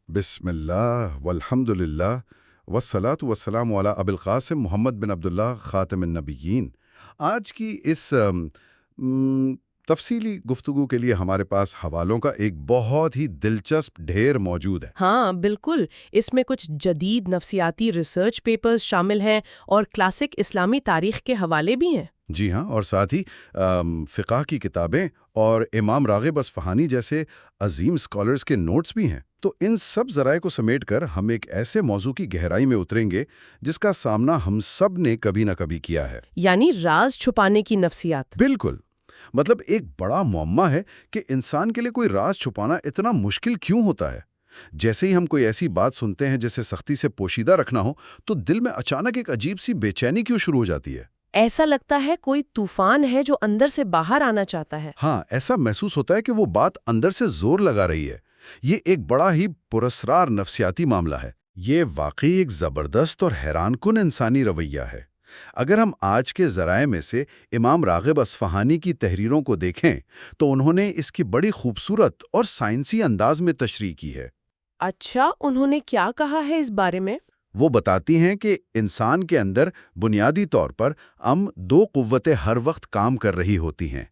بسم اللہ والحمد للہ والصلاة والسلام علی ابی القاسم محمد بن عبداللہ خاتم النبیین۔ آج کی اس تفصیلی گفتگو کے لیے ہمارے پاس حوالوں کا ایک بہت ہی دلچسپ ڈھیر موجود ہے۔ ہاں بالکل، اس میں کچھ جدید نفسیاتی ریسرچ پیپرز شامل ہیں اور کلاسک اسلامی تاریخ کے حوالے بھی ہیں۔ جی ہاں، اور ساتھ ہی فقہ کی کتابیں اور امام راغب اصفہانی جیسے عظیم اسکالرز کے نوٹس بھی ہیں۔ تو ان سب ذرائع کو سمیٹ کر ہم ایک ایسے موضوع کی گہرائی میں اتریں گے جس کا سامنا ہم سب نے کبھی نہ کبھی کیا ہے، یعنی راز چھپانے کی نفسیات۔ بالکل۔ مطلب ایک بڑا معمہ ہے کہ انسان کے لیے کوئی راز چھپانا اتنا مشکل کیوں ہوتا ہے۔ جیسے ہی ہم کوئی ایسی بات سنتے ہیں جسے سختی سے پوشیدہ رکھنا ہو تو دل میں اچانک ایک عجیب سی بے چینی کیوں شروع ہو جاتی ہے۔ ایسا لگتا ہے کوئی طوفان ہے جو اندر سے باہر آنا چاہتا ہے۔ ہاں، ایسا محسوس ہوتا ہے کہ وہ بات اندر سے زور لگا رہی ہے۔ یہ ایک بڑا ہی پراسرار نفسیاتی معاملہ ہے۔ یہ واقعی ایک زبردست اور حیران کن انسانی رویہ ہے۔ اگر ہم آج کے ذرائع میں سے امام راغب اصفہانی کی تحریروں کو دیکھیں تو انہوں نے اس کی بڑی خوبصورت اور سائنسی انداز میں تشریح کی ہے۔ اچھا، انہوں نے کیا کہا ہے اس بارے میں؟ وہ بتاتی ہیں کہ انسان کے اندر بنیادی طور پر دو قوتیں ہر وقت کام کر رہی ہوتی ہیں،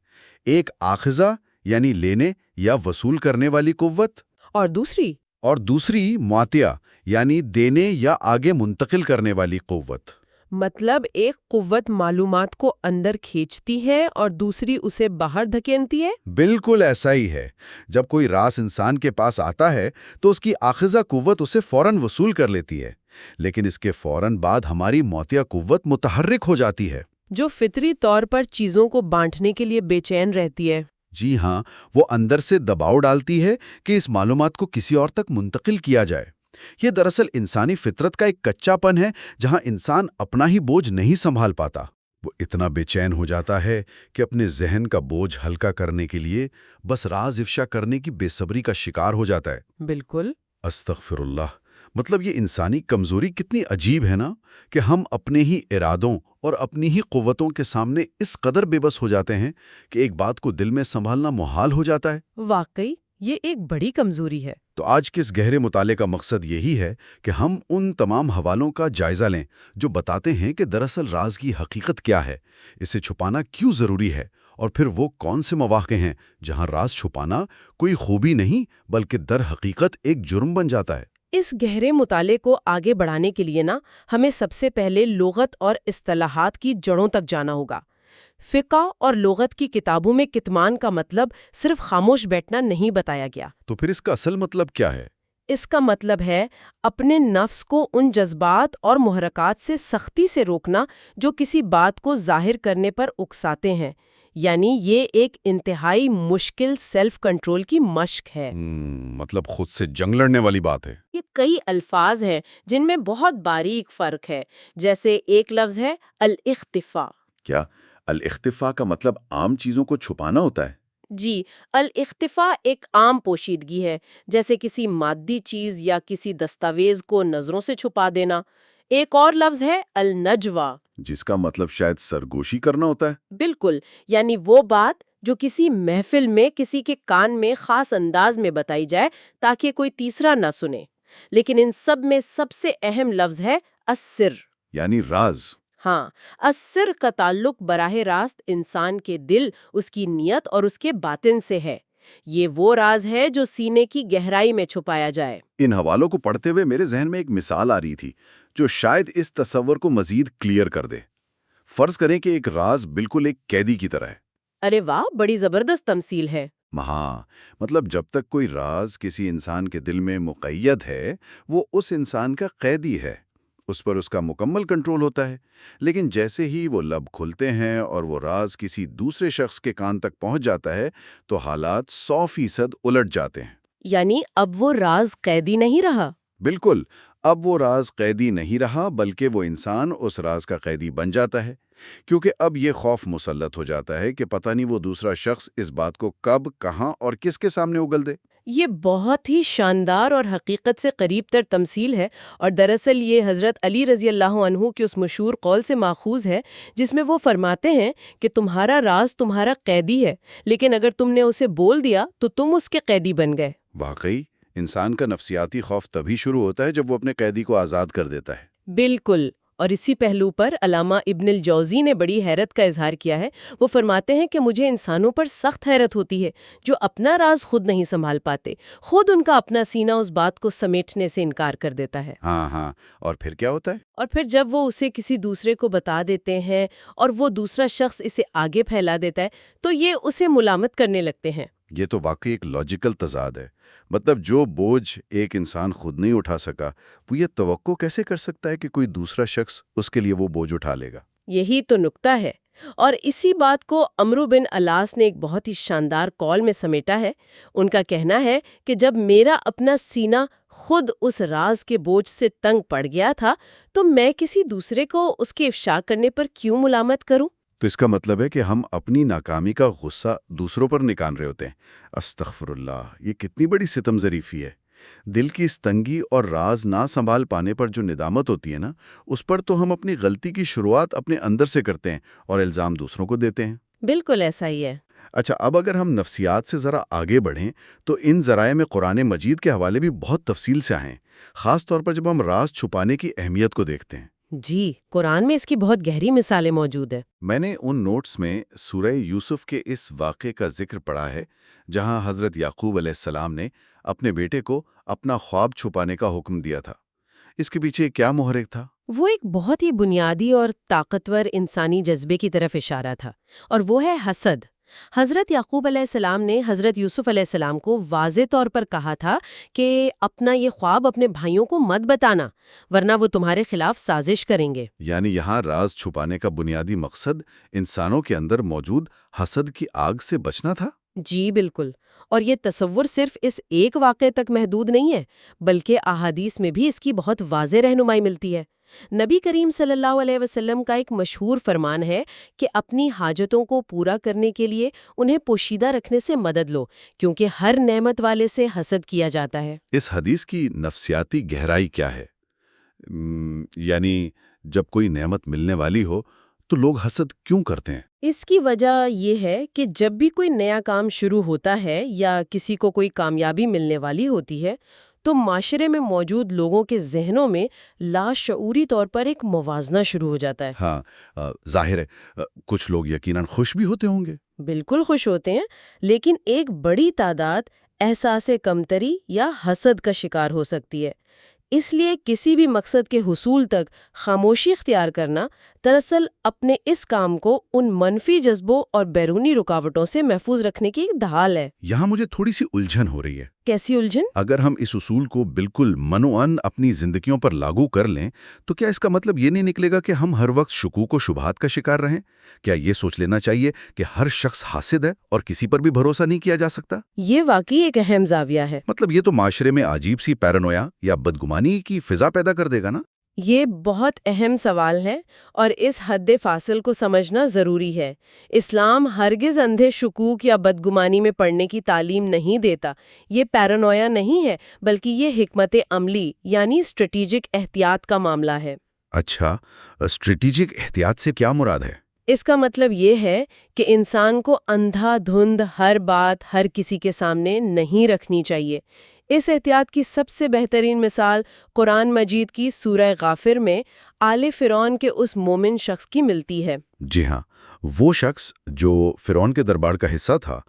ایک آخذہ یعنی لینے یا وصول کرنے والی قوت، اور دوسری معطیہ یعنی دینے یا آگے منتقل کرنے والی قوت۔ مطلب ایک قوت معلومات کو اندر کھینچتی ہے اور دوسری اسے باہر دھکیلتی ہے؟ بالکل ایسا ہی ہے۔ جب کوئی راز انسان کے پاس آتا ہے تو اس کی آخذہ قوت اسے فوراً وصول کر لیتی ہے، لیکن اس کے فوراً بعد ہماری معطیہ قوت متحرک ہو جاتی ہے، جو فطری طور پر چیزوں کو بانٹنے کے لیے بے چین رہتی ہے۔ جی ہاں، وہ اندر سے دباؤ ڈالتی ہے کہ اس معلومات کو کسی اور تک منتقل کیا جائے۔ یہ دراصل انسانی فطرت کا ایک کچا پن ہے، جہاں انسان اپنا ہی بوجھ نہیں سنبھال پاتا۔ وہ اتنا بے چین ہو جاتا ہے کہ اپنے ذہن کا بوجھ ہلکا کرنے کے لیے بس راز افشا کرنے کی بے صبری کا شکار ہو جاتا ہے۔ بالکل۔ استغفر اللہ۔ مطلب یہ انسانی کمزوری کتنی عجیب ہے نا، کہ ہم اپنے ہی ارادوں اور اپنی ہی قوتوں کے سامنے اس قدر بے بس ہو جاتے ہیں کہ ایک بات کو دل میں سنبھالنا محال ہو جاتا ہے۔ واقعی یہ ایک بڑی کمزوری ہے۔ تو آج کے اس گہرے مطالعے کا مقصد یہی ہے کہ ہم ان تمام حوالوں کا جائزہ لیں جو بتاتے ہیں کہ دراصل راز کی حقیقت کیا ہے، اسے چھپانا کیوں ضروری ہے، اور پھر وہ کون سے مواقع ہیں جہاں راز چھپانا کوئی خوبی نہیں بلکہ در حقیقت ایک جرم بن جاتا ہے۔ اس گہرے مطالعے کو آگے بڑھانے کے لیے ہمیں سب سے پہلے لغت اور اصطلاحات کی جڑوں تک جانا ہوگا۔ فقہ اور لغت کی کتابوں میں کتمان کا مطلب صرف خاموش بیٹھنا نہیں بتایا گیا۔ تو پھر اس کا اصل مطلب کیا ہے؟ اس کا مطلب ہے اپنے نفس کو ان جذبات اور محرکات سے سختی سے روکنا جو کسی بات کو ظاہر کرنے پر اکساتے ہیں، یعنی یہ ایک انتہائی مشکل سیلف کنٹرول کی مشق ہے۔ مطلب خود سے جنگ لڑنے والی بات ہے۔ یہ کئی الفاظ ہیں جن میں بہت باریک فرق ہے، جیسے ایک لفظ ہے الاختفاء۔ کیا الاختفاء کا مطلب عام چیزوں کو چھپانا ہوتا ہے؟ جی، الاختفاء ایک عام پوشیدگی ہے، جیسے کسی مادی چیز یا کسی دستاویز کو نظروں سے چھپا دینا۔ ایک اور لفظ ہے النجوہ، جس کا مطلب شاید سرگوشی کرنا ہوتا ہے۔ بالکل، یعنی وہ بات جو کسی محفل میں کسی کے کان میں خاص انداز میں بتائی جائے تاکہ کوئی تیسرا نہ سنے۔ لیکن ان سب میں سب سے اہم لفظ ہے السر، یعنی راز۔ ہاں، السر کا تعلق براہ راست انسان کے دل، اس کی نیت اور اس کے باطن سے ہے۔ یہ وہ راز ہے جو سینے کی گہرائی میں چھپایا جائے۔ ان حوالوں کو پڑھتے ہوئے میرے ذہن میں ایک مثال آ رہی تھی جو شاید اس تصور کو مزید کلیئر کر دے۔ فرض کریں کہ ایک راز بالکل ایک قیدی کی طرح ہے۔ ارے واہ، بڑی زبردست تمثیل ہے۔ ہاں، مطلب جب تک کوئی راز کسی انسان کے دل میں مقید ہے، وہ اس انسان کا قیدی ہے، اس پر اس کا مکمل کنٹرول ہوتا ہے۔ لیکن جیسے ہی وہ لب کھلتے ہیں اور وہ راز کسی دوسرے شخص کے کان تک پہنچ جاتا ہے تو حالات 100% الٹ جاتے ہیں۔ یعنی اب وہ راز قیدی نہیں رہا۔ بالکل، اب وہ راز قیدی نہیں رہا بلکہ وہ انسان اس راز کا قیدی بن جاتا ہے، کیونکہ اب یہ خوف مسلط ہو جاتا ہے کہ پتہ نہیں وہ دوسرا شخص اس بات کو کب، کہاں اور کس کے سامنے اگل دے۔ یہ بہت ہی شاندار اور حقیقت سے قریب تر تمثیل ہے، اور دراصل یہ حضرت علی رضی اللہ عنہ کے اس مشہور قول سے ماخوذ ہے جس میں وہ فرماتے ہیں کہ تمہارا راز تمہارا قیدی ہے، لیکن اگر تم نے اسے بول دیا تو تم اس کے قیدی بن گئے۔ واقعی انسان کا نفسیاتی خوف تبھی شروع ہوتا ہے جب وہ اپنے قیدی کو آزاد کر دیتا ہے۔ بالکل، اور اسی پہلو پر علامہ ابن الجوزی نے بڑی حیرت کا اظہار کیا ہے۔ وہ فرماتے ہیں کہ مجھے انسانوں پر سخت حیرت ہوتی ہے جو اپنا راز خود نہیں سنبھال پاتے، خود ان کا اپنا سینہ اس بات کو سمیٹنے سے انکار کر دیتا ہے۔ ہاں ہاں، اور پھر کیا ہوتا ہے؟ اور پھر جب وہ اسے کسی دوسرے کو بتا دیتے ہیں اور وہ دوسرا شخص اسے آگے پھیلا دیتا ہے تو یہ اسے ملامت کرنے لگتے ہیں۔ یہ تو واقعی ایک لاجیکل تضاد ہے۔ مطلب جو بوجھ ایک انسان خود نہیں اٹھا سکا، وہ یہ توقع کیسے کر سکتا ہے کہ کوئی دوسرا شخص اس کے لیے وہ بوجھ اٹھا لے گا؟ یہی تو نکتہ ہے، اور اسی بات کو عمرو بن الاس نے ایک بہت ہی شاندار قول میں سمیٹا ہے۔ ان کا کہنا ہے کہ جب میرا اپنا سینہ خود اس راز کے بوجھ سے تنگ پڑ گیا تھا تو میں کسی دوسرے کو اس کے افشا کرنے پر کیوں ملامت کروں؟ تو اس کا مطلب ہے کہ ہم اپنی ناکامی کا غصہ دوسروں پر نکال رہے ہوتے ہیں۔ استغفر اللہ، یہ کتنی بڑی ستم ظریفی ہے۔ دل کی اس تنگی اور راز نہ سنبھال پانے پر جو ندامت ہوتی ہے نا، اس پر تو ہم اپنی غلطی کی شروعات اپنے اندر سے کرتے ہیں اور الزام دوسروں کو دیتے ہیں۔ بالکل ایسا ہی ہے۔ اچھا، اب اگر ہم نفسیات سے ذرا آگے بڑھیں تو ان ذرائع میں قرآن مجید کے حوالے بھی بہت تفصیل سے آئے ہیں، خاص طور پر جب ہم راز چھپانے کی اہمیت کو دیکھتے ہیں۔ جی، قرآن میں اس کی بہت گہری مثالیں موجود ہیں۔ میں نے ان نوٹس میں سورہ یوسف کے اس واقعے کا ذکر پڑھا ہے جہاں حضرت یعقوب علیہ السلام نے اپنے بیٹے کو اپنا خواب چھپانے کا حکم دیا تھا۔ اس کے پیچھے کیا محرک تھا؟ وہ ایک بہت ہی بنیادی اور طاقتور انسانی جذبے کی طرف اشارہ تھا، اور وہ ہے حسد۔ حضرت یعقوب علیہ السلام نے حضرت یوسف علیہ السلام کو واضح طور پر کہا تھا کہ اپنا یہ خواب اپنے بھائیوں کو مت بتانا، ورنہ وہ تمہارے خلاف سازش کریں گے۔ یعنی یہاں راز چھپانے کا بنیادی مقصد انسانوں کے اندر موجود حسد کی آگ سے بچنا تھا؟ جی بالکل، اور یہ تصور صرف اس ایک واقعے تک محدود نہیں ہے، بلکہ احادیث میں بھی اس کی بہت واضح رہنمائی ملتی ہے۔ نبی کریم صلی اللہ علیہ وسلم کا ایک مشہور فرمان ہے کہ اپنی حاجتوں کو پورا کرنے کے لیے انہیں پوشیدہ رکھنے سے مدد لو، کیونکہ ہر نعمت والے سے حسد کیا جاتا ہے۔ اس حدیث کی نفسیاتی گہرائی کیا ہے؟ یعنی جب کوئی نعمت ملنے والی ہو تو لوگ حسد کیوں کرتے ہیں؟ اس کی وجہ یہ ہے کہ جب بھی کوئی نیا کام شروع ہوتا ہے یا کسی کو کوئی کامیابی ملنے والی ہوتی ہے تو معاشرے میں موجود لوگوں کے ذہنوں میں لاشعوری طور پر ایک موازنہ شروع ہو جاتا ہے۔ ہاں، ظاہر ہے کچھ لوگ یقیناً خوش بھی ہوتے ہوں گے۔ بالکل خوش ہوتے ہیں، لیکن ایک بڑی تعداد احساس کمتری یا حسد کا شکار ہو سکتی ہے۔ اس لیے کسی بھی مقصد کے حصول تک خاموشی اختیار کرنا دراصل اپنے اس کام کو ان منفی جذبوں اور بیرونی رکاوٹوں سے محفوظ رکھنے کی ایک ڈھال ہے۔ یہاں مجھے تھوڑی سی الجھن ہو رہی ہے۔ کیسی الجھن؟ اگر ہم اس اصول کو بالکل منوعن اپنی زندگیوں پر لاگو کر لیں تو کیا اس کا مطلب یہ نہیں نکلے گا کہ ہم ہر وقت شکوک و شبہات کا شکار رہیں؟ کیا یہ سوچ لینا چاہیے کہ ہر شخص حاسد ہے اور کسی پر بھی بھروسہ نہیں کیا جا سکتا؟ یہ واقعی ایک اہم زاویہ ہے۔ مطلب یہ تو معاشرے میں عجیب سی پیرانویا یا بدگمانی کی فضا پیدا کر دے گا نا؟ یہ بہت اہم سوال ہے، اور اس حد فاصل کو سمجھنا ضروری ہے۔ اسلام ہرگز اندھے شکوک یا بدگمانی میں پڑنے کی تعلیم نہیں دیتا۔ یہ پیرانویا نہیں ہے، بلکہ یہ حکمت عملی یعنی اسٹریٹجک احتیاط کا معاملہ ہے۔ اچھا، اسٹریٹجک احتیاط سے کیا مراد ہے؟ اس کا مطلب یہ ہے کہ انسان کو اندھا دھند ہر بات ہر کسی کے سامنے نہیں رکھنی چاہیے۔ اس احتیاط کی سب سے بہترین مثال قرآن مجید کی سورہ غافر میں آل فرعون کے اس مومن شخص کی ملتی ہے۔ جی ہاں، وہ شخص جو فرعون کے دربار کا حصہ تھا،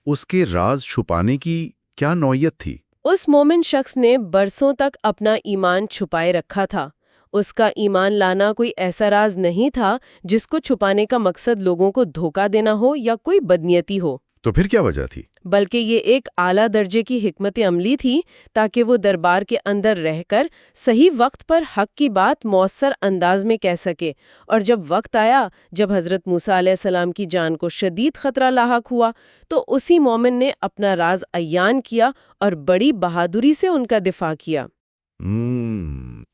اس کے راز چھپانے کی کیا نوعیت تھی؟ اس مومن شخص نے برسوں تک اپنا ایمان چھپائے رکھا تھا۔ اس کا ایمان لانا کوئی ایسا راز نہیں تھا جس کو چھپانے کا مقصد لوگوں کو دھوکہ دینا ہو یا کوئی بدنیتی ہو۔ تو پھر کیا وجہ تھی؟ بلکہ یہ ایک اعلیٰ درجے کی حکمت عملی تھی تاکہ وہ دربار کے اندر رہ کر صحیح وقت پر حق کی بات مؤثر انداز میں کہہ سکے، اور جب وقت آیا، جب حضرت موسیٰ علیہ السلام کی جان کو شدید خطرہ لاحق ہوا، تو اسی مومن نے اپنا راز عیان کیا اور بڑی بہادری سے ان کا دفاع کیا۔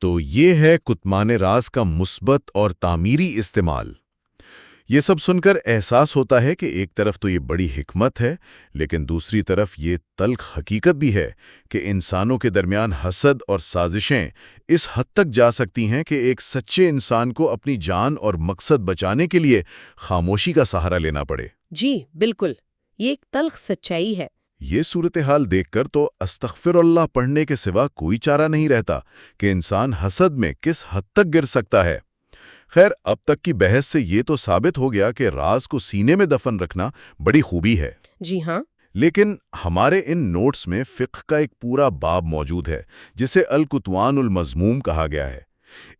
تو یہ ہے کتمان راز کا مثبت اور تعمیری استعمال۔ یہ سب سن کر احساس ہوتا ہے کہ ایک طرف تو یہ بڑی حکمت ہے، لیکن دوسری طرف یہ تلخ حقیقت بھی ہے کہ انسانوں کے درمیان حسد اور سازشیں اس حد تک جا سکتی ہیں کہ ایک سچے انسان کو اپنی جان اور مقصد بچانے کے لیے خاموشی کا سہارا لینا پڑے۔ جی بالکل، یہ ایک تلخ سچائی ہے۔ یہ صورتحال دیکھ کر تو استغفر اللہ پڑھنے کے سوا کوئی چارہ نہیں رہتا کہ انسان حسد میں کس حد تک گر سکتا ہے۔ خیر، اب تک کی بحث سے یہ تو ثابت ہو گیا کہ راز کو سینے میں دفن رکھنا بڑی خوبی ہے۔ جی ہاں۔ لیکن ہمارے ان نوٹس میں فقہ کا ایک پورا باب موجود ہے جسے الکتوان المذموم کہا گیا ہے۔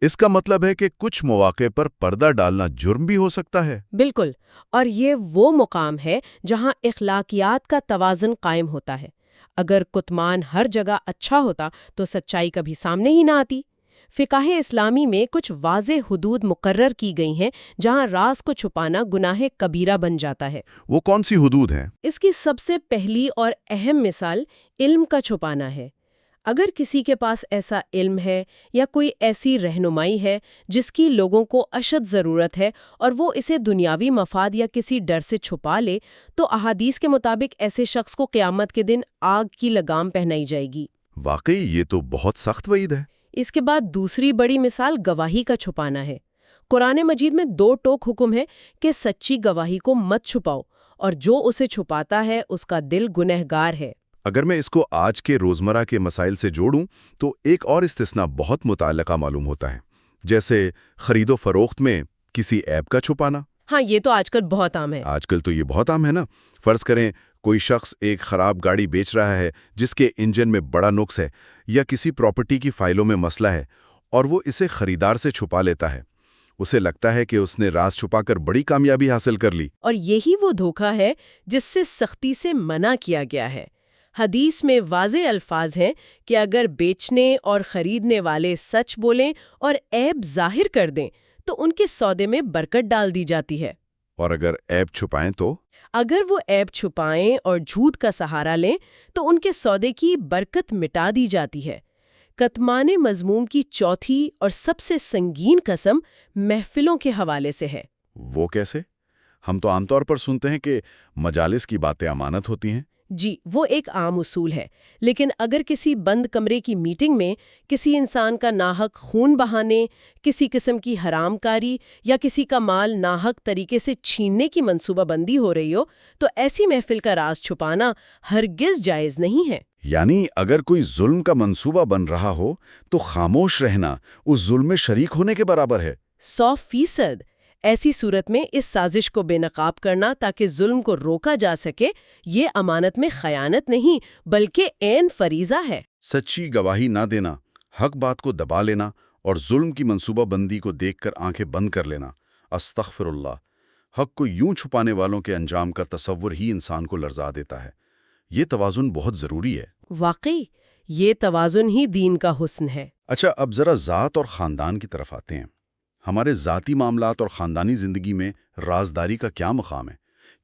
اس کا مطلب ہے کہ کچھ مواقع پر پردہ ڈالنا جرم بھی ہو سکتا ہے۔ بالکل، اور یہ وہ مقام ہے جہاں اخلاقیات کا توازن قائم ہوتا ہے۔ اگر کتمان ہر جگہ اچھا ہوتا تو سچائی کبھی سامنے ہی نہ آتی۔ فقہ اسلامی میں کچھ واضح حدود مقرر کی گئی ہیں جہاں راز کو چھپانا گناہ کبیرہ بن جاتا ہے۔ وہ کون سی حدود ہیں؟ اس کی سب سے پہلی اور اہم مثال علم کا چھپانا ہے۔ اگر کسی کے پاس ایسا علم ہے یا کوئی ایسی رہنمائی ہے جس کی لوگوں کو اشد ضرورت ہے اور وہ اسے دنیاوی مفاد یا کسی ڈر سے چھپا لے، تو احادیث کے مطابق ایسے شخص کو قیامت کے دن آگ کی لگام پہنائی جائے گی۔ واقعی یہ تو بہت سخت وعید ہے۔ اس کے بعد دوسری بڑی مثال گواہی کا چھپانا ہے۔ قرآن مجید میں 2 ٹوک حکم ہے کہ سچی گواہی کو مت چھپاؤ، اور جو اسے چھپاتا ہے اس کا دل گنہگار ہے۔ اگر میں اس کو آج کے روزمرہ کے مسائل سے جوڑوں تو ایک اور استثناء بہت متعلقہ معلوم ہوتا ہے، جیسے خرید و فروخت میں کسی عیب کا چھپانا۔ ہاں، یہ تو آج کل بہت عام ہے۔ آج کل تو یہ بہت عام ہے نا۔ فرض کریں کوئی شخص ایک خراب گاڑی بیچ رہا ہے جس کے انجن میں بڑا نقص ہے، یا کسی پراپرٹی کی فائلوں میں مسئلہ ہے، اور وہ اسے خریدار سے چھپا لیتا ہے۔ اسے لگتا ہے کہ اس نے راز چھپا کر بڑی کامیابی حاصل کر لی۔ اور یہی وہ دھوکہ ہے جس سے سختی سے منع کیا گیا ہے۔ حدیث میں واضح الفاظ ہیں کہ اگر بیچنے اور خریدنے والے سچ بولیں اور عیب ظاہر کر دیں تو ان کے سودے میں برکت ڈال دی جاتی ہے۔ اور اگر عیب چھپائیں تو؟ اگر وہ عیب چھپائیں اور جھوٹ کا سہارا لیں تو ان کے سودے کی برکت مٹا دی جاتی ہے۔ کتمان مذموم کی چوتھی اور سب سے سنگین قسم محفلوں کے حوالے سے ہے۔ وہ کیسے؟ ہم تو عام طور پر سنتے ہیں کہ مجالس کی باتیں امانت ہوتی ہیں۔ جی، وہ ایک عام اصول ہے، لیکن اگر کسی بند کمرے کی میٹنگ میں کسی انسان کا ناحق خون بہانے، کسی قسم کی حرام کاری یا کسی کا مال ناحق طریقے سے چھیننے کی منصوبہ بندی ہو رہی ہو، تو ایسی محفل کا راز چھپانا ہرگز جائز نہیں ہے۔ یعنی اگر کوئی ظلم کا منصوبہ بن رہا ہو تو خاموش رہنا اس ظلم میں شریک ہونے کے برابر ہے۔ 100%۔ ایسی صورت میں اس سازش کو بے نقاب کرنا تاکہ ظلم کو روکا جا سکے، یہ امانت میں خیانت نہیں بلکہ عین فریضہ ہے۔ سچی گواہی نہ دینا، حق بات کو دبا لینا اور ظلم کی منصوبہ بندی کو دیکھ کر آنکھیں بند کر لینا، استغفر اللہ، حق کو یوں چھپانے والوں کے انجام کا تصور ہی انسان کو لرزا دیتا ہے۔ یہ توازن بہت ضروری ہے۔ واقعی یہ توازن ہی دین کا حسن ہے۔ اچھا، اب ذرا ذات اور خاندان کی طرف آتے ہیں۔ ہمارے ذاتی معاملات اور خاندانی زندگی میں رازداری کا کیا مقام ہے؟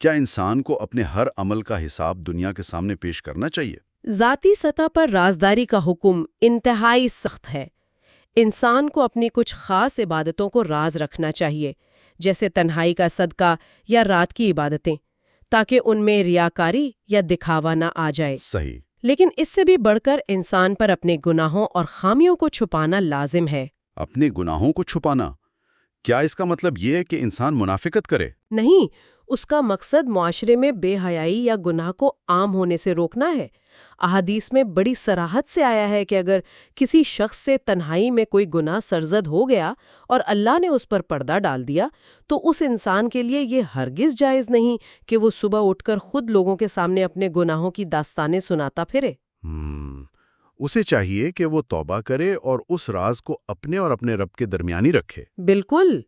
کیا انسان کو اپنے ہر عمل کا حساب دنیا کے سامنے پیش کرنا چاہیے؟ ذاتی سطح پر رازداری کا حکم انتہائی سخت ہے۔ انسان کو اپنی کچھ خاص عبادتوں کو راز رکھنا چاہیے، جیسے تنہائی کا صدقہ یا رات کی عبادتیں، تاکہ ان میں ریاکاری یا دکھاوا نہ آ جائے۔ صحیح۔ لیکن اس سے بھی بڑھ کر انسان پر اپنے گناہوں اور خامیوں کو چھپانا لازم ہے۔ اپنے گناہوں کو چھپانا؟ کیا اس کا مطلب یہ ہے کہ انسان منافقت کرے؟ نہیں، اس کا مقصد معاشرے میں بے حیائی یا گناہ کو عام ہونے سے روکنا ہے۔ احادیث میں بڑی صراحت سے آیا ہے کہ اگر کسی شخص سے تنہائی میں کوئی گناہ سرزد ہو گیا اور اللہ نے اس پر پردہ ڈال دیا تو اس انسان کے لیے یہ ہرگز جائز نہیں کہ وہ صبح اٹھ کر خود لوگوں کے سامنے اپنے گناہوں کی داستانیں سناتا پھرے۔ اسے چاہیے کہ وہ توبہ کرے اور اس راز کو اپنے اور اپنے رب کے درمیانی رکھے۔ بالکل۔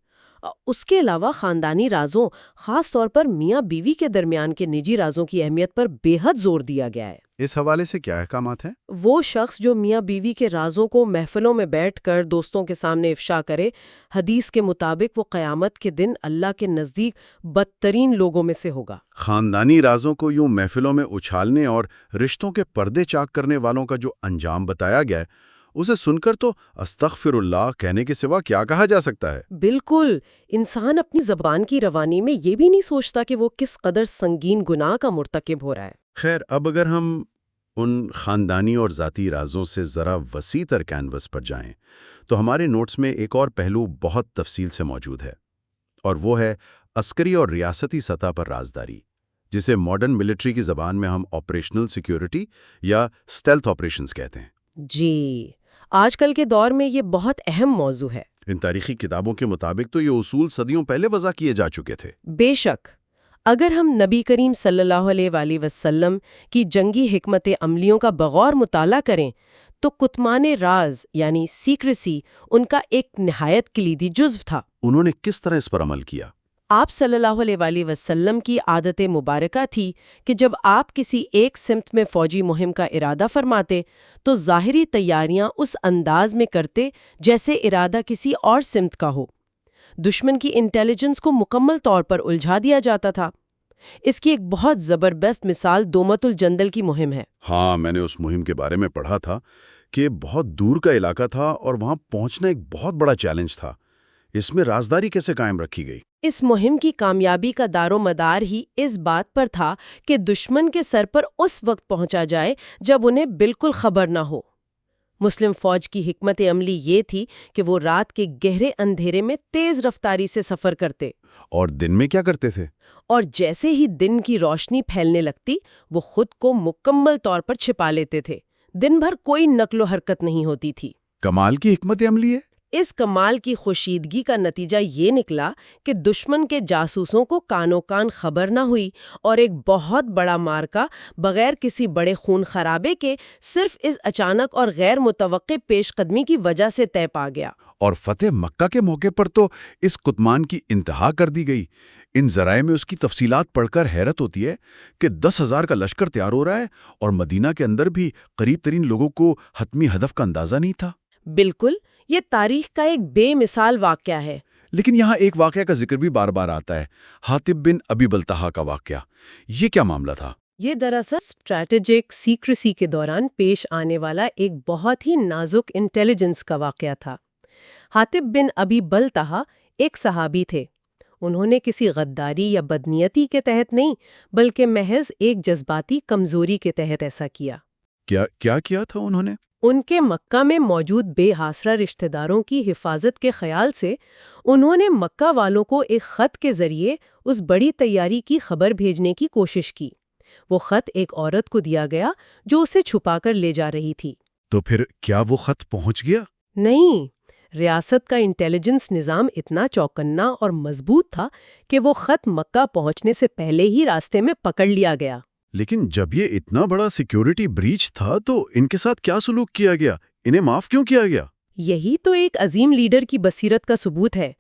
اس کے علاوہ خاندانی رازوں، خاص طور پر میاں بیوی کے درمیان کے نجی رازوں کی اہمیت پر بے حد زور دیا گیا ہے۔ اس حوالے سے کیا احکامات ہیں؟ وہ شخص جو میاں بیوی کے رازوں کو محفلوں میں بیٹھ کر دوستوں کے سامنے افشا کرے، حدیث کے مطابق وہ قیامت کے دن اللہ کے نزدیک بدترین لوگوں میں سے ہوگا۔ خاندانی رازوں کو یوں محفلوں میں اچھالنے اور رشتوں کے پردے چاک کرنے والوں کا جو انجام بتایا گیا ہے، اسے سن کر تو استغفر اللہ کہنے کے سوا کیا کہا جا سکتا ہے؟ بالکل۔ انسان اپنی زبان کی روانی میں یہ بھی نہیں سوچتا کہ وہ کس قدر سنگین گناہ کا مرتکب ہو رہا ہے۔ خیر، اب اگر ہم ان خاندانی اور ذاتی رازوں سے ذرا وسیع تر کینوس پر جائیں تو ہمارے نوٹس میں ایک اور پہلو بہت تفصیل سے موجود ہے، اور وہ ہے عسکری اور ریاستی سطح پر رازداری، جسے ماڈرن ملٹری کی زبان میں ہم آپریشنل سیکیورٹی یا اسٹیلتھ آپریشنز کہتے ہیں۔ جی، آج کل کے دور میں یہ بہت اہم موضوع ہے۔ ان تاریخی کتابوں کے مطابق تو یہ اصول صدیوں پہلے وضع کیے جا چکے تھے۔ بے شک، اگر ہم نبی کریم صلی اللہ علیہ وآلہ وسلم کی جنگی حکمت عملیوں کا بغور مطالعہ کریں تو کتمان راز یعنی سیکریسی ان کا ایک نہایت کلیدی جزو تھا۔ انہوں نے کس طرح اس پر عمل کیا؟ آپ صلی اللہ علیہ وآلہ وسلم کی عادت مبارکہ تھی کہ جب آپ کسی ایک سمت میں فوجی مہم کا ارادہ فرماتے تو ظاہری تیاریاں اس انداز میں کرتے جیسے ارادہ کسی اور سمت کا ہو۔ دشمن کی انٹیلیجنس کو مکمل طور پر الجھا دیا جاتا تھا۔ اس کی ایک بہت زبردست مثال دومت الجندل کی مہم ہے۔ ہاں، میں نے اس مہم کے بارے میں پڑھا تھا کہ بہت دور کا علاقہ تھا اور وہاں پہنچنا ایک بہت بڑا چیلنج تھا۔ اس میں رازداری کیسے قائم رکھی گئی؟ اس مہم کی کامیابی کا دار و مدار ہی اس بات پر تھا کہ دشمن کے سر پر اس وقت پہنچا جائے جب انہیں بالکل خبر نہ ہو۔ مسلم فوج کی حکمت عملی یہ تھی کہ وہ رات کے گہرے اندھیرے میں تیز رفتاری سے سفر کرتے اور دن میں کیا کرتے تھے؟ اور جیسے ہی دن کی روشنی پھیلنے لگتی وہ خود کو مکمل طور پر چھپا لیتے تھے۔ دن بھر کوئی نقل و حرکت نہیں ہوتی تھی۔ کمال کی حکمت عملی ہے۔ اس کمال کی خوشیدگی کا نتیجہ یہ نکلا کہ دشمن کے جاسوسوں کو کانوں کان خبر نہ ہوئی اور ایک بہت بڑا مارکا بغیر کسی بڑے خون خرابے کے صرف اس اچانک اور غیر متوقع پیش قدمی کی وجہ سے طے پا گیا۔ اور فتح مکہ کے موقع پر تو اس کتمان کی انتہا کر دی گئی۔ ان ذرائع میں اس کی تفصیلات پڑھ کر حیرت ہوتی ہے کہ 10,000 کا لشکر تیار ہو رہا ہے اور مدینہ کے اندر بھی قریب ترین لوگوں کو حتمی ہدف کا اندازہ نہیں تھا۔ بالکل، یہ تاریخ کا ایک بے مثال واقعہ ہے۔ لیکن یہاں ایک واقعہ کا ذکر بھی بار بار آتا ہے، حاطب بن ابی بلتہا کا واقعہ۔ یہ کیا معاملہ تھا؟ یہ دراصل اسٹریٹجک سیکریسی کے دوران پیش آنے والا ایک بہت ہی نازک انٹیلیجنس کا واقعہ تھا۔ حاطب بن ابی بلتہا ایک صحابی تھے۔ انہوں نے کسی غداری یا بدنیتی کے تحت نہیں بلکہ محض ایک جذباتی کمزوری کے تحت ایسا کیا۔ کیا تھا انہوں نے؟ ان کے مکہ میں موجود بے آسرا رشتہ داروں کی حفاظت کے خیال سے انہوں نے مکہ والوں کو ایک خط کے ذریعے اس بڑی تیاری کی خبر بھیجنے کی کوشش کی۔ وہ خط ایک عورت کو دیا گیا جو اسے چھپا کر لے جا رہی تھی۔ تو پھر کیا وہ خط پہنچ گیا؟ نہیں، ریاست کا انٹیلیجنس نظام اتنا چوکنا اور مضبوط تھا کہ وہ خط مکہ پہنچنے سے پہلے ہی راستے میں پکڑ لیا گیا۔ لیکن جب یہ اتنا بڑا سیکیورٹی بریچ تھا تو ان کے ساتھ کیا سلوک کیا گیا؟ انہیں معاف کیوں کیا گیا؟ یہی تو ایک عظیم لیڈر کی بصیرت کا ثبوت ہے۔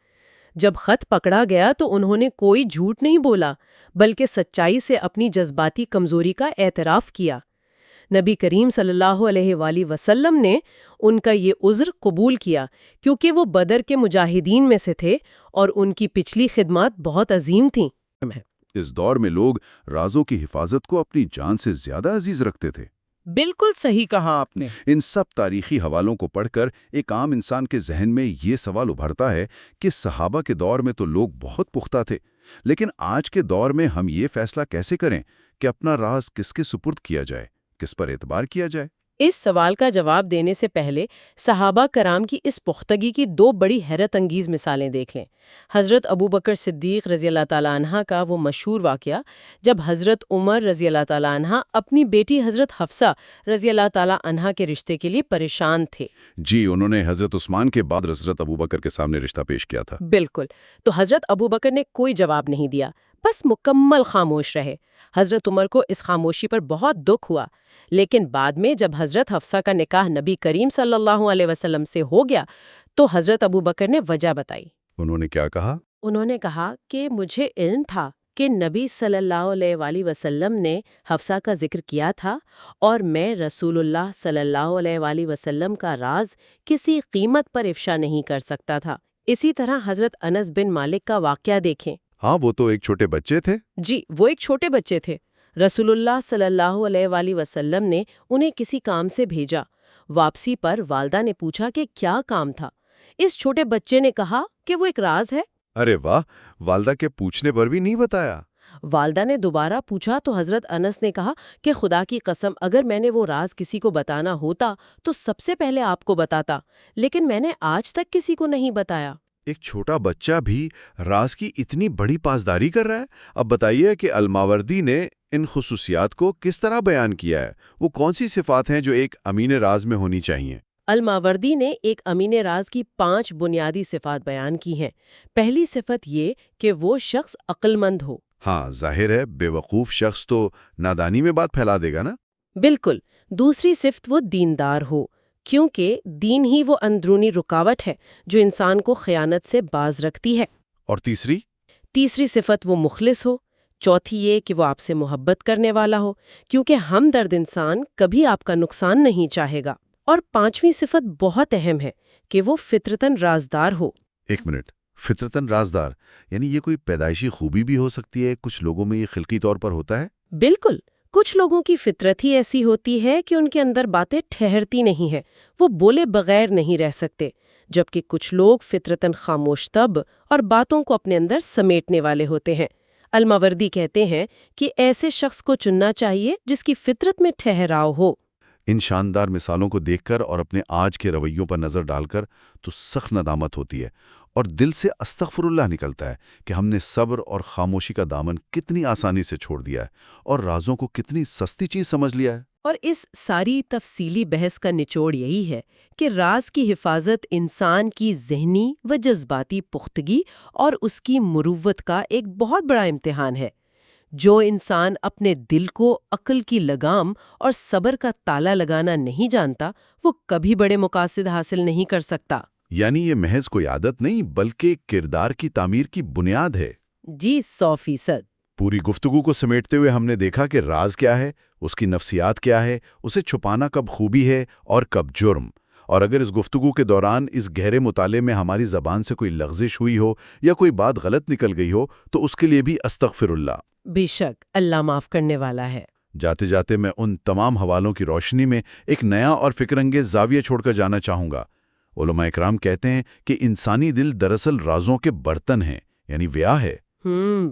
جب خط پکڑا گیا تو انہوں نے کوئی جھوٹ نہیں بولا بلکہ سچائی سے اپنی جذباتی کمزوری کا اعتراف کیا۔ نبی کریم صلی اللہ علیہ وآلہ وسلم نے ان کا یہ عذر قبول کیا کیونکہ وہ بدر کے مجاہدین میں سے تھے اور ان کی پچھلی خدمات بہت عظیم تھیں۔ اس دور میں لوگ رازوں کی حفاظت کو اپنی جان سے زیادہ عزیز رکھتے تھے۔ بالکل صحیح کہا آپ نے۔ ان سب تاریخی حوالوں کو پڑھ کر ایک عام انسان کے ذہن میں یہ سوال ابھرتا ہے کہ صحابہ کے دور میں تو لوگ بہت پختہ تھے، لیکن آج کے دور میں ہم یہ فیصلہ کیسے کریں کہ اپنا راز کس کے سپرد کیا جائے، کس پر اعتبار کیا جائے؟ اس سوال کا جواب دینے سے پہلے صحابہ کرام کی اس پختگی کی دو بڑی حیرت انگیز مثالیں دیکھ لیں۔ حضرت ابوبکر صدیق رضی اللہ تعالیٰ عنہ کا وہ مشہور واقعہ جب حضرت عمر رضی اللہ تعالیٰ عنہ اپنی بیٹی حضرت حفصہ رضی اللہ تعالیٰ عنہ کے رشتے کے لیے پریشان تھے۔ جی، انہوں نے حضرت عثمان کے بعد حضرت ابوبکر کے سامنے رشتہ پیش کیا تھا۔ بالکل، تو حضرت ابوبکر نے کوئی جواب نہیں دیا، بس مکمل خاموش رہے۔ حضرت عمر کو اس خاموشی پر بہت دکھ ہوا، لیکن بعد میں جب حضرت حفصہ کا نکاح نبی کریم صلی اللہ علیہ وسلم سے ہو گیا تو حضرت ابوبکر نے وجہ بتائی۔ انہوں نے کیا کہا؟ انہوں نے کہا کہ مجھے علم تھا کہ نبی صلی اللہ علیہ وآلہ وسلم نے حفصہ کا ذکر کیا تھا اور میں رسول اللہ صلی اللہ علیہ وآلہ وسلم کا راز کسی قیمت پر افشا نہیں کر سکتا تھا۔ اسی طرح حضرت انس بن مالک کا واقعہ دیکھیں۔ ہاں، وہ تو ایک چھوٹے بچے تھے۔ جی، وہ ایک چھوٹے بچے تھے۔ رسول اللہ صلی اللہ علیہ وآلہ وسلم نے انہیں کسی کام سے بھیجا۔ واپسی پر والدہ نے پوچھا کہ کیا کام تھا۔ اس چھوٹے بچے نے کہا کہ وہ ایک راز ہے۔ ارے واہ، والدہ کے پوچھنے پر بھی نہیں بتایا؟ والدہ نے دوبارہ پوچھا تو حضرت انس نے کہا کہ خدا کی قسم اگر میں نے وہ راز کسی کو بتانا ہوتا تو سب سے پہلے آپ کو بتاتا، لیکن میں نے آج تک کسی کو نہیں بتایا۔ ایک چھوٹا بچہ بھی راز کی اتنی بڑی پاسداری کر رہا ہے۔ اب بتائیے کہ الماوردی نے ان خصوصیات کو کس طرح بیان کیا ہے؟ وہ کون سی صفات ہیں جو ایک امین راز میں ہونی چاہیے؟ الماوردی نے ایک امین راز کی 5 بنیادی صفات بیان کی ہیں۔ پہلی صفت یہ کہ وہ شخص عقل مند ہو۔ ہاں، ظاہر ہے بے وقوف شخص تو نادانی میں بات پھیلا دے گا نا۔ بالکل۔ دوسری صفت وہ دیندار ہو، کیونکہ دین ہی وہ اندرونی رکاوٹ ہے جو انسان کو خیانت سے باز رکھتی ہے۔ اور تیسری صفت وہ مخلص ہو۔ چوتھی یہ کہ وہ آپ سے محبت کرنے والا ہو، کیونکہ ہمدرد انسان کبھی آپ کا نقصان نہیں چاہے گا۔ اور 5ویں صفت بہت اہم ہے کہ وہ فطرتاً رازدار ہو۔ ایک منٹ، فطرتاً رازدار یعنی یہ کوئی پیدائشی خوبی بھی ہو سکتی ہے؟ کچھ لوگوں میں یہ خلقی طور پر ہوتا ہے؟ بالکل، کچھ لوگوں کی فطرت ہی ایسی ہوتی ہے کہ ان کے اندر باتیں ٹھہرتی نہیں ہیں، وہ بولے بغیر نہیں رہ سکتے، جبکہ کچھ لوگ فطرتاً خاموش طب اور باتوں کو اپنے اندر سمیٹنے والے ہوتے ہیں۔ الماوردی کہتے ہیں کہ ایسے شخص کو چننا چاہیے جس کی فطرت میں ٹھہراؤ ہو۔ ان شاندار مثالوں کو دیکھ کر اور اپنے آج کے رویوں پر نظر ڈال کر تو سخت ندامت ہوتی ہے اور دل سے استغفر اللہ نکلتا ہے کہ ہم نے صبر اور خاموشی کا دامن کتنی آسانی سے چھوڑ دیا ہے اور رازوں کو کتنی سستی چیز سمجھ لیا ہے۔ اور اس ساری تفصیلی بحث کا نچوڑ یہی ہے کہ راز کی حفاظت انسان کی ذہنی و جذباتی پختگی اور اس کی مروت کا ایک بہت بڑا امتحان ہے۔ جو انسان اپنے دل کو عقل کی لگام اور صبر کا تالا لگانا نہیں جانتا، وہ کبھی بڑے مقاصد حاصل نہیں کر سکتا۔ یعنی یہ محض کوئی عادت نہیں بلکہ کردار کی تعمیر کی بنیاد ہے۔ جی 100%۔ پوری گفتگو کو سمیٹتے ہوئے ہم نے دیکھا کہ راز کیا ہے، اس کی نفسیات کیا ہے، اسے چھپانا کب خوبی ہے اور کب جرم۔ اور اگر اس گفتگو کے دوران اس گہرے مطالعے میں ہماری زبان سے کوئی لغزش ہوئی ہو یا کوئی بات غلط نکل گئی ہو تو اس کے لیے بھی استغفر اللہ۔ بے شک اللہ معاف کرنے والا ہے۔ جاتے جاتے میں ان تمام حوالوں کی روشنی میں ایک نیا اور فکر انگیز زاویہ چھوڑ کر جانا چاہوں گا۔ علماء اکرام کہتے ہیں کہ انسانی دل دراصل رازوں کے برتن ہیں، یعنی ویا ہے۔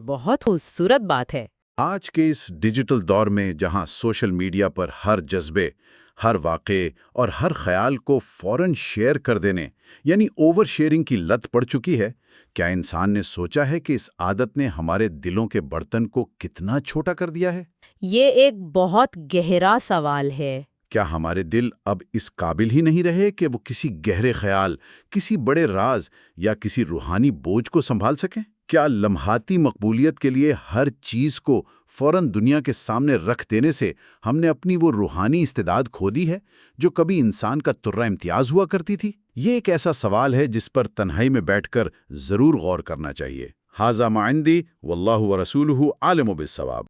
بہت خوبصورت بات ہے۔ آج کے اس ڈیجیٹل دور میں جہاں سوشل میڈیا پر ہر جذبے، ہر واقعے اور ہر خیال کو فوراً شیئر کر دینے یعنی اوور شیئرنگ کی لت پڑ چکی ہے، کیا انسان نے سوچا ہے کہ اس عادت نے ہمارے دلوں کے برتن کو کتنا چھوٹا کر دیا ہے؟ یہ ایک بہت گہرا سوال ہے۔ کیا ہمارے دل اب اس قابل ہی نہیں رہے کہ وہ کسی گہرے خیال، کسی بڑے راز یا کسی روحانی بوجھ کو سنبھال سکیں؟ کیا لمحاتی مقبولیت کے لیے ہر چیز کو فوراً دنیا کے سامنے رکھ دینے سے ہم نے اپنی وہ روحانی استعداد کھو دی ہے جو کبھی انسان کا ترہ امتیاز ہوا کرتی تھی؟ یہ ایک ایسا سوال ہے جس پر تنہائی میں بیٹھ کر ضرور غور کرنا چاہیے۔ ھذا ما عندی واللہ ورسولہ عالم بالصواب۔